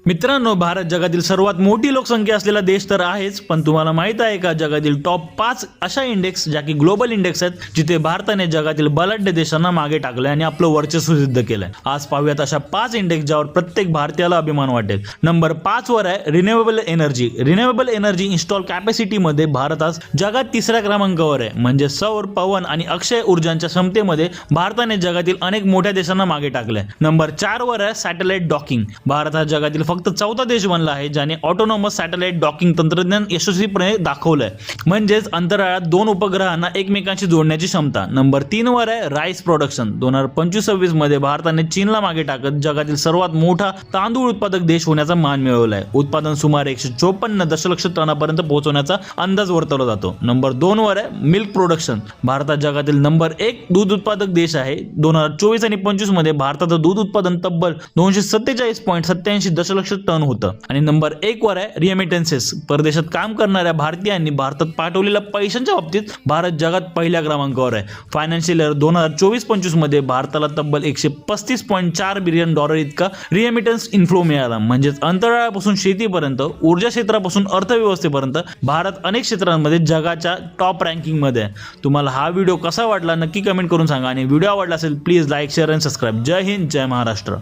मित्रांनो, भारत जगातील सर्वात मोठी लोकसंख्या असलेला देश तर आहेच, पण तुम्हाला माहित आहे का जगातील टॉप 5 अशा इंडेक्स ज्या की ग्लोबल इंडेक्स आहेत जिथे भारताने जगातील बलाढ्य देशांना मागे टाकले आणि आपलं वर्चस्व सिद्ध केलंय। आज पाहूयात अशा 5 इंडेक्स ज्यावर प्रत्येक भारतीयाला अभिमान वाटेल। नंबर 5 वर आहे renewable energy. Renewable energy install capacity मध्ये भारत आज जगात तिसऱ्या क्रमांकावर आहे, म्हणजे सौर, पवन आणि अक्षय ऊर्जांच्या क्षमतेमध्ये भारताने जगातील अनेक मोठ्या देशांना मागे टाकले। नंबर 4 वर आहे सॅटेलाइट डॉकिंग। भारत हा जगातील फक्त चौथा देश बनला आहे ज्याने ऑटोनॉमस सॅटेलाइट डॉकिंग तंत्रज्ञान यशस्वीपणे दाखवलंय, म्हणजेच अंतराळात 2 उपग्रहांना एकमेकांशी जोडण्याची क्षमता। नंबर 3 वर आहे राईस प्रोडक्शन। 2025-26 मध्ये भारताने चीनला मागे टाकत जगातील सर्वात मोठा तांदूळ उत्पादक देश होण्याचा मान मिळवलाय। उत्पादन सुमारे 154 दशलक्ष टनापर्यंत पोहोचवण्याचा अंदाज वर्तवला जातो। नंबर 2 वर आहे मिल्क प्रोडक्शन। भारत जगातील नंबर 1 दूध उत्पादक देश आहे। 2024 आणि 25 मध्ये भारताचं दूध उत्पादन तब्बल 247.87 दशलक्ष टन होतं। आणि नंबर 1 वर आहे रिएमिटन्सेस। परदेशात काम करणाऱ्या भारतीयांनी भारतात पाठवलेल्या पैशांच्या बाबतीत भारत जगात पहिल्या क्रमांकावर आहे। फायनान्शियल इयर 2024-25 मध्ये भारताला तब्बल $135.4 बिलियन इतका रिएमिटन्स इन्फ्लो मिळाला, म्हणजेच अंतराळापासून शेतीपर्यंत, ऊर्जा क्षेत्रापासून अर्थव्यवस्थेपर्यंत भारत अनेक क्षेत्रांमध्ये जगाच्या टॉप रँकिंग मध्ये आहे। तुम्हाला हा व्हिडिओ कसा वाटला नक्की कमेंट करून सांगा, आणि व्हिडिओ आवडला असेल प्लीज लाईक, शेअर आणि सबस्क्राईब। जय हिंद, जय महाराष्ट्र।